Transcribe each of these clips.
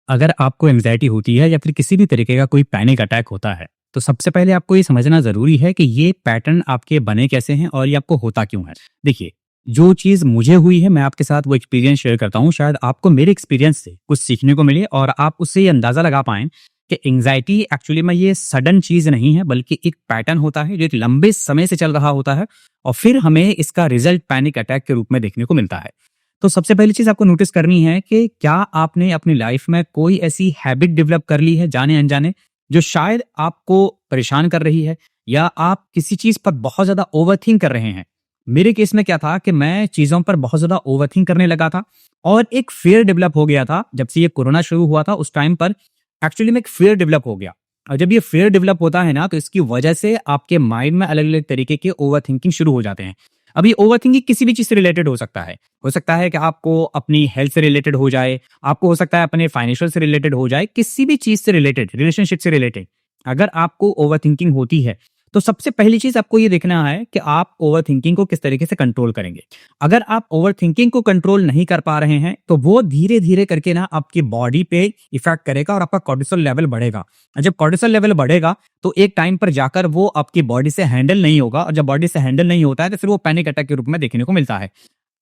अगर आपको एंग्जायटी होती है या फिर किसी भी तरीके का कोई पैनिक अटैक होता है, तो सबसे पहले आपको ये समझना ज़रूरी है कि ये पैटर्न आपके बने कैसे हैं और ये आपको होता क्यों है। देखिए, जो चीज़ मुझे हुई है, मैं आपके साथ वो एक्सपीरियंस शेयर करता हूँ। शायद आपको मेरे एक्सपीरियंस से कुछ सीखने को मिले और आप उससे ये अंदाज़ा लगा पाएँ कि एंग्जायटी एक्चुअली में ये सडन चीज़ नहीं है, बल्कि एक पैटर्न होता है, जो एक लंबे समय से चल रहा होता है और फिर हमें इसका रिज़ल्ट पैनिक अटैक के रूप में देखने को मिलता है। तो सबसे पहली चीज़ आपको नोटिस करनी है कि क्या आपने अपनी लाइफ में कोई ऐसी हैबिट डेवलप कर ली है जाने-अनजाने, जो शायद आपको परेशान कर रही है, या आप किसी चीज़ पर बहुत ज़्यादा ओवरथिंक कर रहे हैं। मेरे केस में क्या था कि मैं चीज़ों पर बहुत ज़्यादा ओवरथिंक करने लगा था और एक फ़ियर डेवलप हो गया था। जब से ये कोरोना शुरू हुआ था उस टाइम पर एक्चुअली में एक फ़ियर डेवलप हो गया। और जब ये फ़ियर डेवलप होता है ना, तो इसकी वजह से आपके माइंड में अलग-अलग तरीके के ओवरथिंकिंग शुरू हो जाते हैं। अब ये ओवरथिंकिंग किसी भी चीज़ से रिलेटेड हो सकता है। हो सकता है कि आपको अपनी हेल्थ से रिलेटेड हो जाए, आपको हो सकता है अपने फाइनेंशियल से रिलेटेड हो जाए, किसी भी चीज़ से रिलेटेड, रिलेशनशिप से रिलेटेड। अगर आपको ओवरथिंकिंग होती है, तो सबसे पहली चीज़ आपको ये देखना है कि आप ओवरथिंकिंग को किस तरीके से कंट्रोल करेंगे। अगर आप ओवरथिंकिंग को कंट्रोल नहीं कर पा रहे हैं, तो वो धीरे-धीरे करके ना आपकी बॉडी पे इफ़ेक्ट करेगा और आपका कॉर्टिसोल लेवल बढ़ेगा। और जब कॉर्टिसोल लेवल बढ़ेगा, तो एक टाइम पर जाकर वो आपकी बॉडी से हैंडल नहीं होगा और जब बॉडी से हैंडल नहीं होता है, तो फिर वो पैनिक अटैक के रूप में देखने को मिलता है।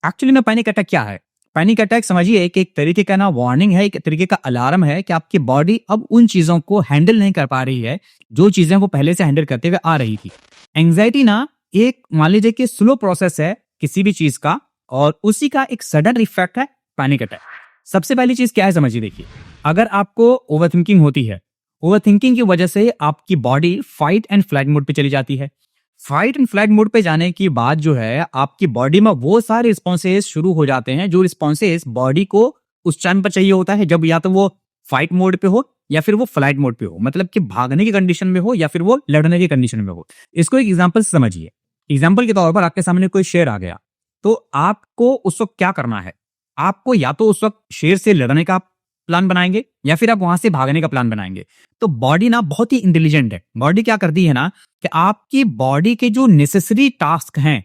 एक्चुअली में पैनिक अटैक क्या है? पैनिक अटैक समझिए कि एक तरीके का ना वार्निंग है, एक तरीके का अलार्म है कि आपकी बॉडी अब उन चीज़ों को हैंडल नहीं कर पा रही है, जो चीज़ें वो पहले से हैंडल करते हुए आ रही थी। एंग्जायटी ना एक मान लीजिए कि स्लो प्रोसेस है किसी भी चीज़ का, और उसी का एक सडन इफेक्ट है पैनिक अटैक। सबसे पहली चीज़ क्या है समझिए, देखिए, अगर आपको ओवरथिंकिंग होती है, ओवरथिंकिंग की वजह से आपकी body fight and flight mode पे चली जाती है। फाइट एंड फ्लाइट मोड पे जाने की बाद जो है, आपकी बॉडी में वो सारे रिस्पॉन्सेज शुरू हो जाते हैं, जो रिस्पॉन्सेज बॉडी को उस टाइम पर चाहिए होता है, जब या तो वो फाइट मोड पे हो या फिर वो फ्लाइट मोड पे हो, मतलब कि भागने की कंडीशन में हो या फिर वो लड़ने की कंडीशन में हो। इसको एक एग्जांपल से समझिए। एग्जांपल के तौर पर आपके सामने कोई शेर आ गया, तो आपको उस वक्त क्या करना है? आपको या तो उस वक्त शेर से लड़ने का प्लान बनाएंगे या फिर आप वहां से भागने का प्लान बनाएंगे। तो बॉडी ना बहुत ही इंटेलिजेंट है। बॉडी क्या करती है ना, कि आपकी बॉडी के जो नेसेसरी टास्क हैं,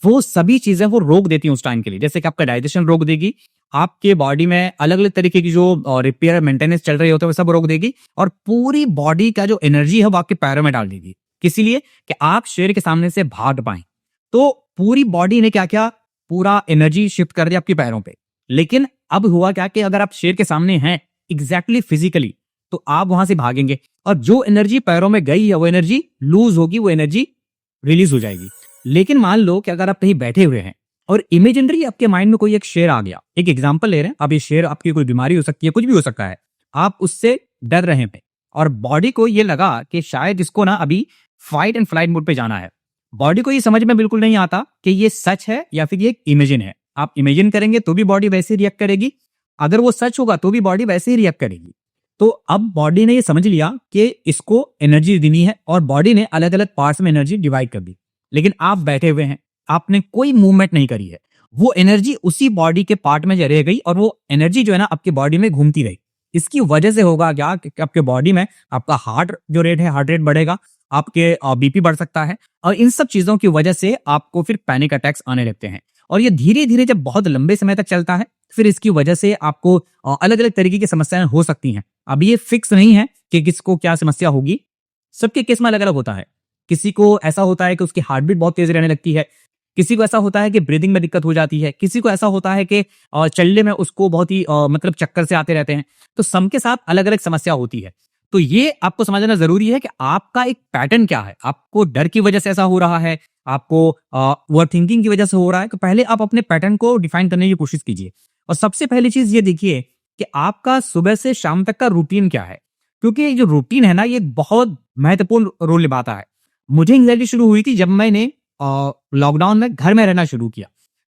वो सभी चीजें वो रोक देती हैं उस टाइम के लिए। जैसे कि आपका डाइजेशन रोक देगी, आपके बॉडी में अलग अलग तरीके की जो रिपेयर मेंटेनेंस चल रही होते हैं वो सब रोक देगी, और पूरी बॉडी का जो एनर्जी है वो आपके पैरों में डाल देगी। किस लिए? कि आप शेर के सामने से भाग पाए। तो पूरी बॉडी ने क्या किया, पूरा एनर्जी शिफ्ट कर दिया आपके पैरों पे। लेकिन अब हुआ क्या कि अगर आप शेर के सामने हैं एग्जैक्टली फिजिकली, तो आप वहां से भागेंगे और जो एनर्जी पैरों में गई है वो एनर्जी लूज होगी, वो एनर्जी रिलीज हो जाएगी। लेकिन मान लो कि अगर आप कहीं बैठे हुए हैं और इमेजिनरी आपके माइंड में कोई एक शेर आ गया, एक एग्जांपल ले रहे हैं, अब ये शेर आपकी कोई बीमारी हो सकती है, कुछ भी हो सकता है, आप उससे डर रहे हैं और बॉडी को ये लगा कि शायद इसको ना अभी फाइट एंड फ्लाइट मोड पे जाना है। बॉडी को ये समझ में बिल्कुल नहीं आता कि ये सच है या फिर ये एक इमेजिन है। आप इमेजिन करेंगे तो भी बॉडी वैसे ही रिएक्ट करेगी, अगर वो सच होगा तो भी बॉडी वैसे ही रिएक्ट करेगी। तो अब बॉडी ने ये समझ लिया कि इसको एनर्जी देनी है और बॉडी ने अलग अलग पार्ट्स में एनर्जी डिवाइड कर दी। लेकिन आप बैठे हुए हैं, आपने कोई मूवमेंट नहीं करी है, वो एनर्जी उसी बॉडी के पार्ट में रह गई और वो एनर्जी जो है ना आपकी बॉडी में घूमती रही। इसकी वजह से होगा क्या कि आपके बॉडी में आपका हार्ट जो रेट है, हार्ट रेट बढ़ेगा, आपके बीपी बढ़ सकता है, और इन सब चीजों की वजह से आपको फिर पैनिक अटैक्स आने लगते हैं। और ये धीरे धीरे जब बहुत लंबे समय तक चलता है, फिर इसकी वजह से आपको अलग अलग तरीके की समस्याएं हो सकती हैं। अब ये फिक्स नहीं है कि किसको क्या समस्या होगी, सबके केस में अलग अलग होता है। किसी को ऐसा होता है कि उसकी हार्ट बीट बहुत तेज रहने लगती है, किसी को ऐसा होता है कि ब्रीदिंग में दिक्कत हो जाती है, किसी को ऐसा होता है कि चलने में उसको बहुत ही मतलब चक्कर से आते रहते हैं। तो सबके साथ अलग अलग समस्या होती है। तो ये आपको समझना जरूरी है कि आपका एक पैटर्न क्या है। आपको डर की वजह से ऐसा हो रहा है, आपको ओवर थिंकिंग की वजह से हो रहा है, तो पहले आप अपने पैटर्न को डिफाइन करने की कोशिश कीजिए। और सबसे पहली चीज ये देखिए कि आपका सुबह से शाम तक का रूटीन क्या है, क्योंकि ये जो रूटीन है ना, ये बहुत महत्वपूर्ण रोल निभाता है। मुझे एंग्जाइटी शुरू हुई थी जब मैंने लॉकडाउन में घर में रहना शुरू किया,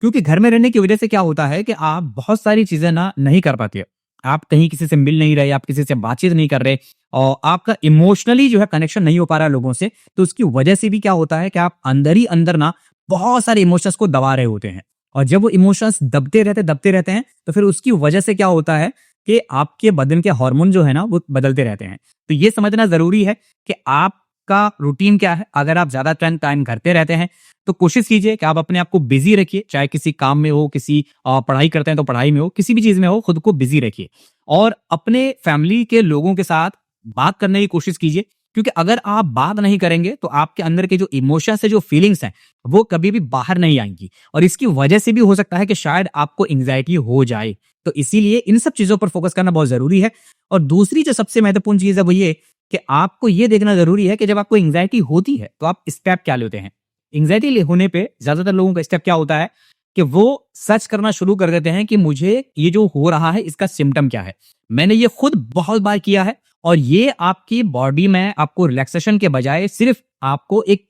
क्योंकि घर में रहने की वजह से क्या होता है कि आप बहुत सारी चीजें ना नहीं कर पाते। आप कहीं किसी से मिल नहीं रहे, आप किसी से बातचीत नहीं कर रहे, और आपका इमोशनली जो है कनेक्शन नहीं हो पा रहा है लोगों से। तो उसकी वजह से भी क्या होता है कि आप अंदर ही अंदर ना बहुत सारे इमोशंस को दबा रहे होते हैं, और जब वो इमोशंस दबते रहते हैं, तो फिर उसकी वजह से क्या होता है कि आपके बदन के हार्मोन जो है ना वो बदलते रहते हैं। तो ये समझना जरूरी है कि आपका रूटीन क्या है। अगर आप ज्यादा टाइम करते रहते हैं, तो कोशिश कीजिए कि आप अपने आप को बिजी रखिए, चाहे किसी काम में हो, किसी पढ़ाई करते हैं तो पढ़ाई में हो, किसी भी चीज में हो, खुद को बिजी रखिए। और अपने फैमिली के लोगों के साथ बात करने की कोशिश कीजिए, क्योंकि अगर आप बात नहीं करेंगे तो आपके अंदर के जो इमोशंस है, जो फीलिंग्स हैं, वो कभी भी बाहर नहीं आएंगी और इसकी वजह से भी हो सकता है कि शायद आपको एंग्जाइटी हो जाए। तो इसीलिए इन सब चीजों पर फोकस करना बहुत जरूरी है। और दूसरी जो सबसे महत्वपूर्ण चीज है वो ये कि आपको ये देखना जरूरी है कि जब आपको एंग्जाइटी होती है तो आप स्टेप क्या लेते हैं। एंग्जाइटी होने पे ज्यादातर लोगों का स्टेप क्या होता है कि वो सर्च करना शुरू कर देते हैं कि मुझे ये जो हो रहा है इसका सिम्टम क्या है। मैंने ये खुद बहुत बार किया है और ये आपकी बॉडी में आपको रिलैक्सेशन के बजाय सिर्फ आपको एक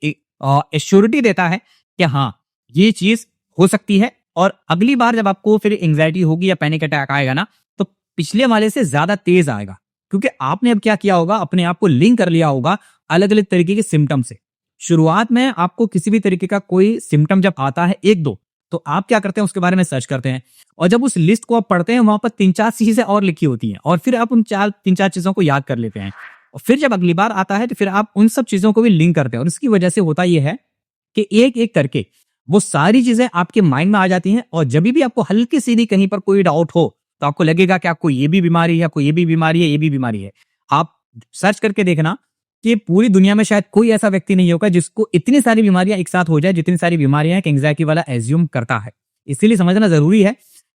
एश्योरिटी देता है कि हाँ, ये चीज हो सकती है। और अगली बार जब आपको फिर एंग्जाइटी होगी या पैनिक अटैक आएगा ना, तो पिछले वाले से ज्यादा तेज आएगा, क्योंकि आपने अब क्या किया होगा, अपने आप को लिंक कर लिया होगा अलग अलग तरीके के सिम्टम से। शुरुआत में आपको किसी भी तरीके का कोई सिम्टम जब आता है एक दो, तो आप क्या करते हैं, उसके बारे में सर्च करते हैं और जब उस लिस्ट को आप पढ़ते हैं वहां पर 3-4 चीजें और लिखी होती हैं और फिर आप उन 3-4 चीजों को याद कर लेते हैं और फिर जब अगली बार आता है तो फिर आप उन सब चीजों को भी लिंक करते हैं। और इसकी वजह से होता यह है कि एक एक करके वो सारी चीजें आपके माइंड में आ जाती हैं और जब भी आपको हल्की सी भी कहीं पर कोई डाउट हो तो आपको लगेगा कि आपको ये भी बीमारी है, आपको ये भी बीमारी है, ये भी बीमारी है। आप सर्च करके देखना कि पूरी दुनिया में शायद कोई ऐसा व्यक्ति नहीं होगा जिसको इतनी सारी बीमारियां एक साथ हो जाए, जितनी सारी बीमारियां एक एंग्जाइटी वाला एज्यूम करता है। इसीलिए समझना जरूरी है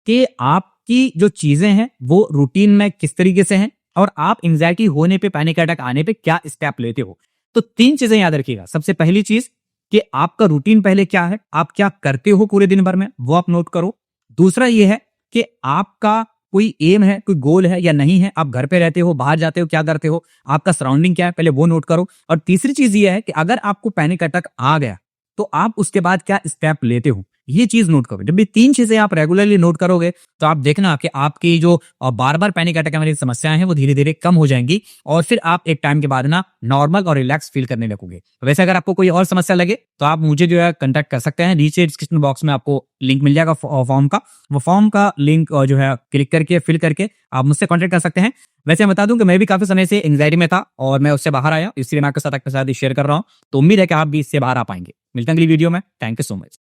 कि आपकी जो चीजें हैं वो रूटीन में किस तरीके से हैं और आप एंग्जाइटी होने पे, पैनिक अटैक आने पे क्या स्टेप लेते हो। तो 3 चीजें याद रखिएगा। सबसे पहली चीज कि आपका रूटीन पहले क्या है, आप क्या करते हो पूरे दिन भर में, वो आप नोट करो। दूसरा ये है कि आपका कोई एम है, कोई गोल है या नहीं है, आप घर पे रहते हो, बाहर जाते हो, क्या करते हो, आपका सराउंडिंग क्या है, पहले वो नोट करो। और तीसरी चीज ये है कि अगर आपको पैनिक अटैक आ गया तो आप उसके बाद क्या स्टेप लेते हो, ये चीज नोट करो। जब ये 3 चीजें आप रेगुलरली नोट करोगे तो आप देखना कि आपकी जो बार बार पैनिक अटैक वाली समस्याएं हैं वो धीरे धीरे कम हो जाएंगी और फिर आप एक टाइम के बाद ना नॉर्मल और रिलैक्स फील करने लगोगे। वैसे अगर आपको कोई और समस्या लगे तो आप मुझे जो है कांटेक्ट कर सकते हैं। नीचे डिस्क्रिप्शन बॉक्स में आपको लिंक मिल जाएगा फॉर्म का, वो फॉर्म का लिंक जो है क्लिक करके फिल करके आप मुझसे कॉन्टेक्ट कर सकते हैं। वैसे मैं बता दूं कि मैं भी काफी समय से एंग्जाइटी में था और मैं उससे बाहर आया, इसलिए मैं आपके साथ शेयर कर रहा हूं। तो उम्मीद है कि आप भी इससे बाहर आ पाएंगे। मिलते हैं अगली वीडियो में। Thank you so much.